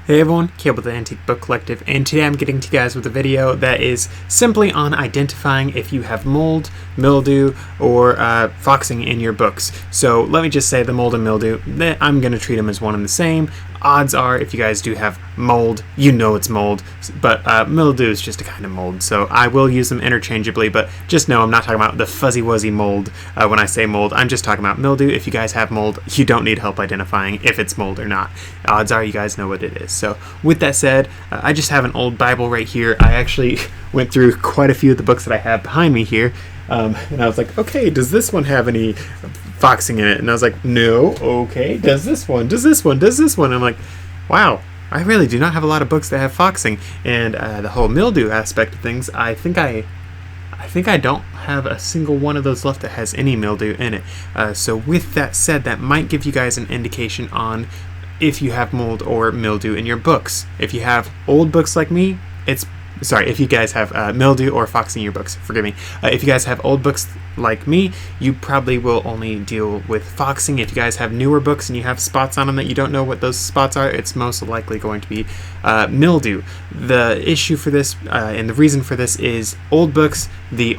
Hey everyone, Cable the Antique Book Collective, and today I'm getting to you guys with a video that is simply on identifying if you have mold, mildew, or foxing in your books. So let me just say the mold and mildew, I'm going to treat them as one and the same. Odds are, if you guys do have mold, you know it's mold, but mildew is just a kind of mold, so I will use them interchangeably, but just know I'm not talking about the fuzzy-wuzzy mold when I say mold. I'm just talking about mildew. If you guys have mold, you don't need help identifying if it's mold or not. Odds are you guys know what it is. So with that said, I just have an old Bible right here. I actually went through quite a few of the books that I have behind me here, and I was like, okay, does this one have any foxing in it? And I was like, no. Okay, does this one? Does this one? Does this one? And I'm like, wow, I really do not have a lot of books that have foxing. And the whole mildew aspect of things, I think I don't have a single one of those left that has any mildew in it. So with that said, that might give you guys an indication on if you have mold or mildew in your books. If you have old books like me, if you guys have mildew or foxing in your books, forgive me. If you guys have old books like me, you probably will only deal with foxing. If you guys have newer books and you have spots on them that you don't know what those spots are, it's most likely going to be mildew. The issue for this and the reason for this is old books, the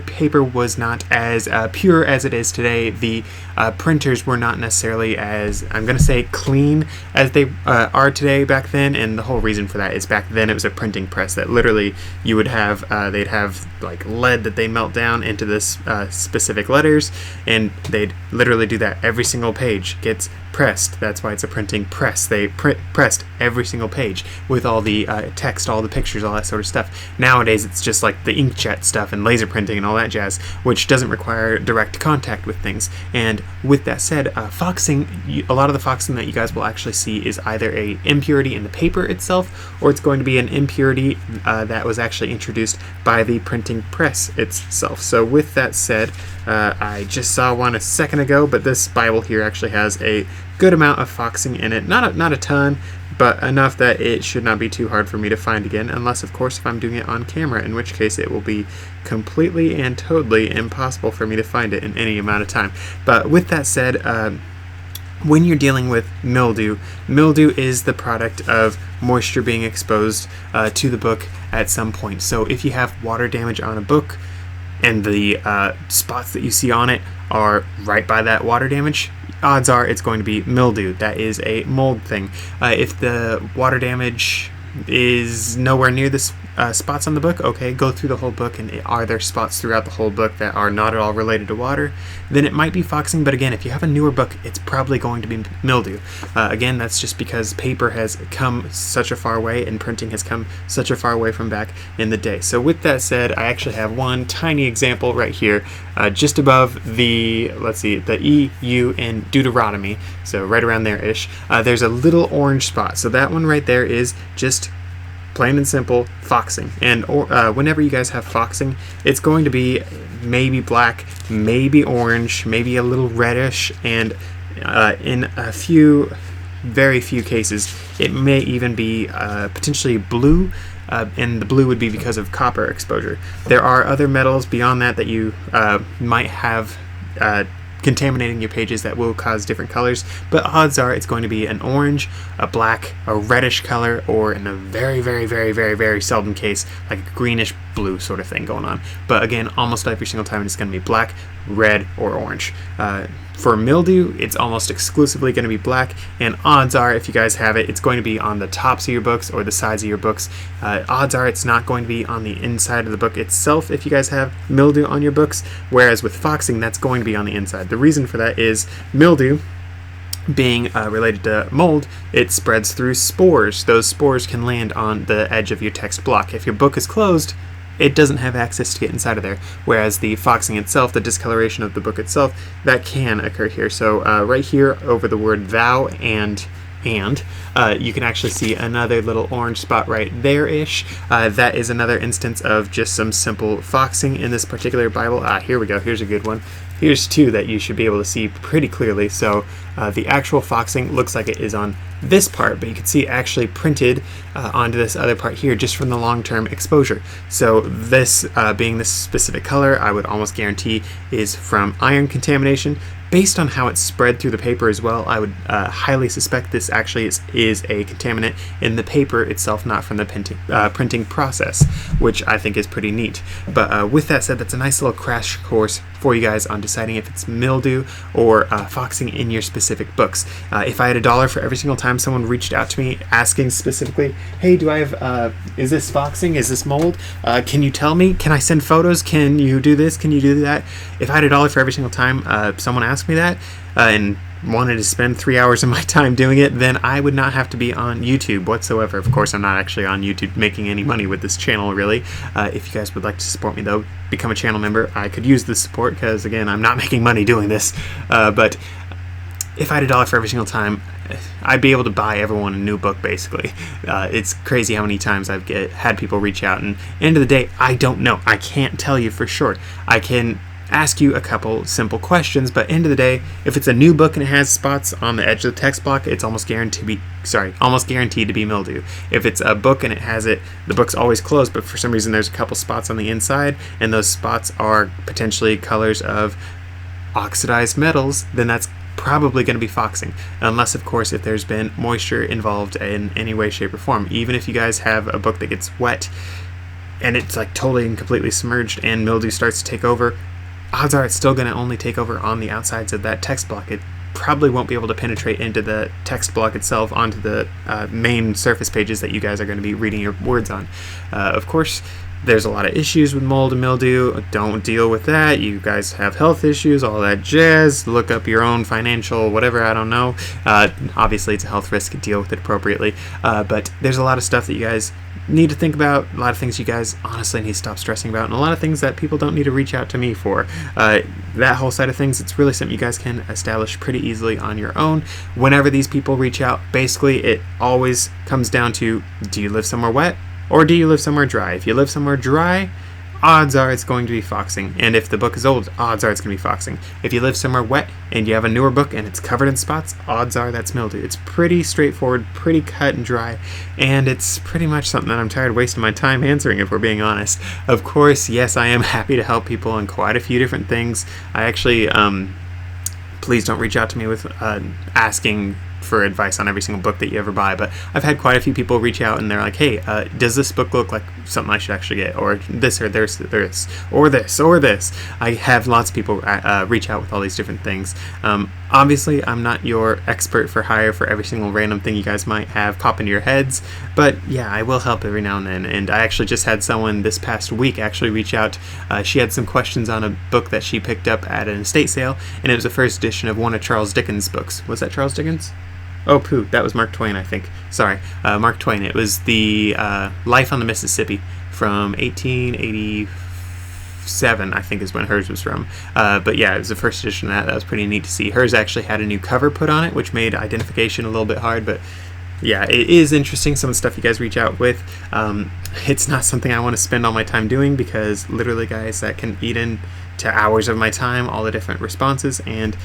paper was not as pure as it is today. The printers were not necessarily as, I'm going to say, clean as they are today back then, and the whole reason for that is back then it was a printing press that literally you would have, they'd have like lead that they melt down into this specific letters, and they'd literally do that. Every single page gets pressed. That's why it's a printing press. They pressed every single page with all the text, all the pictures, all that sort of stuff. Nowadays it's just like the inkjet stuff and laser printing and all that jazz, which doesn't require direct contact with things. And with that said, foxing, a lot of the foxing that you guys will actually see is either a impurity in the paper itself, or it's going to be an impurity that was actually introduced by the printing press itself. So with that said, I just saw one a second ago, but this Bible here actually has a good amount of foxing in it. Not a ton, but enough that it should not be too hard for me to find again, unless of course if I'm doing it on camera, in which case it will be completely and totally impossible for me to find it in any amount of time. But with that said, when you're dealing with mildew is the product of moisture being exposed to the book at some point. So if you have water damage on a book and the spots that you see on it are right by that water damage, odds are it's going to be mildew. That is a mold thing. If the water damage is nowhere near the spots on the book, okay, go through the whole book, and are there spots throughout the whole book that are not at all related to water, then it might be foxing. But again, if you have a newer book, it's probably going to be mildew. Again, that's just because paper has come such a far way and printing has come such a far away from back in the day. So with that said, I actually have one tiny example right here, just above the, let's see, the E, U in Deuteronomy, so right around there-ish. There's a little orange spot. So that one right there is just plain and simple foxing. And whenever you guys have foxing, it's going to be maybe black, maybe orange, maybe a little reddish, and in very few cases it may even be potentially blue, and the blue would be because of copper exposure. There are other metals beyond that you might have contaminating your pages that will cause different colors, but odds are it's going to be an orange, a black, a reddish color, or in a very, very, very, very, very seldom case, like a greenish blue sort of thing going on. But again, almost every single time it's going to be black, red, or orange. For mildew, it's almost exclusively going to be black, and odds are, if you guys have it, it's going to be on the tops of your books or the sides of your books. Odds are it's not going to be on the inside of the book itself if you guys have mildew on your books, whereas with foxing, that's going to be on the inside. The reason for that is mildew, being related to mold, it spreads through spores. Those spores can land on the edge of your text block. If your book is closed, it doesn't have access to get inside of there, whereas the foxing itself, the discoloration of the book itself, that can occur here. So right here over the word thou and you can actually see another little orange spot right there-ish. That is another instance of just some simple foxing in this particular Bible. Here we go. Here's a good one. Here's two that you should be able to see pretty clearly. So the actual foxing looks like it is on this part, but you can see actually printed onto this other part here just from the long-term exposure. So this being this specific color, I would almost guarantee is from iron contamination. based on how it's spread through the paper as well, I would highly suspect this actually is a contaminant in the paper itself, not from the printing process, which I think is pretty neat. But with that said, that's a nice little crash course for you guys on deciding if it's mildew or foxing in your specific books. If I had $1 for every single time someone reached out to me asking specifically, hey, do I have, is this foxing? Is this mold? Can you tell me? Can I send photos? Can you do this? Can you do that? If I had $1 for every single time someone asked me that and wanted to spend 3 hours of my time doing it, then I would not have to be on YouTube whatsoever. Of course, I'm not actually on YouTube making any money with this channel, really. If you guys would like to support me, though, become a channel member. I could use the support because, again, I'm not making money doing this. But if I had $1 for every single time, I'd be able to buy everyone a new book, basically. It's crazy how many times I've had people reach out, and end of the day, I don't know. I can't tell you for sure. I can ask you a couple simple questions, but end of the day, if it's a new book and it has spots on the edge of the text block, it's almost guaranteed to be mildew. If it's a book and it has it, the book's always closed, but for some reason there's a couple spots on the inside, and those spots are potentially colors of oxidized metals, then that's probably going to be foxing, unless of course if there's been moisture involved in any way, shape, or form. Even if you guys have a book that gets wet and it's like totally and completely submerged and mildew starts to take over, odds are it's still going to only take over on the outsides of that text block. It probably won't be able to penetrate into the text block itself onto the main surface pages that you guys are going to be reading your words on. Of course, there's a lot of issues with mold and mildew. Don't deal with that. You guys have health issues, all that jazz. Look up your own financial whatever, I don't know. Obviously, it's a health risk. Deal with it appropriately. But there's a lot of stuff that you guys need to think about, a lot of things you guys honestly need to stop stressing about, and a lot of things that people don't need to reach out to me for. That whole side of things, it's really something you guys can establish pretty easily on your own. Whenever these people reach out, basically it always comes down to, do you live somewhere wet or do you live somewhere dry? If you live somewhere dry, odds are it's going to be foxing, and if the book is old, odds are it's going to be foxing. If you live somewhere wet and you have a newer book and it's covered in spots, odds are that's mildew. It's pretty straightforward, pretty cut and dry, and it's pretty much something that I'm tired of wasting my time answering, if we're being honest. Of course, yes, I am happy to help people on quite a few different things. I actually, please don't reach out to me with asking for advice on every single book that you ever buy, but I've had quite a few people reach out and they're like, hey, does this book look like something I should actually get, or this or this or this or this. I have lots of people reach out with all these different things. Obviously, I'm not your expert for hire for every single random thing you guys might have pop into your heads, but yeah, I will help every now and then. And I actually just had someone this past week actually reach out. She had some questions on a book that she picked up at an estate sale, and it was the first edition of one of Charles Dickens' books. Was that Charles Dickens? Oh, pooh, that was Mark Twain, I think. Sorry, Mark Twain. It was the Life on the Mississippi from 1887, I think is when hers was from. But yeah, it was the first edition of that. That was pretty neat to see. Hers actually had a new cover put on it, which made identification a little bit hard, but yeah, it is interesting, some of the stuff you guys reach out with. It's not something I want to spend all my time doing, because literally, guys, that can eat into hours of my time, all the different responses, and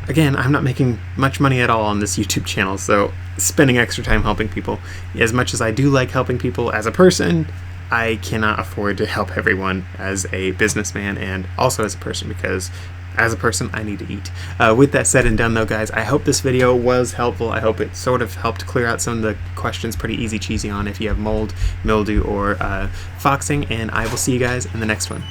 again, I'm not making much money at all on this YouTube channel, so spending extra time helping people, as much as I do like helping people as a person, I cannot afford to help everyone as a businessman and also as a person, because as a person, I need to eat. With that said and done, though, guys, I hope this video was helpful. I hope it sort of helped clear out some of the questions pretty easy cheesy on if you have mold, mildew, or foxing, and I will see you guys in the next one.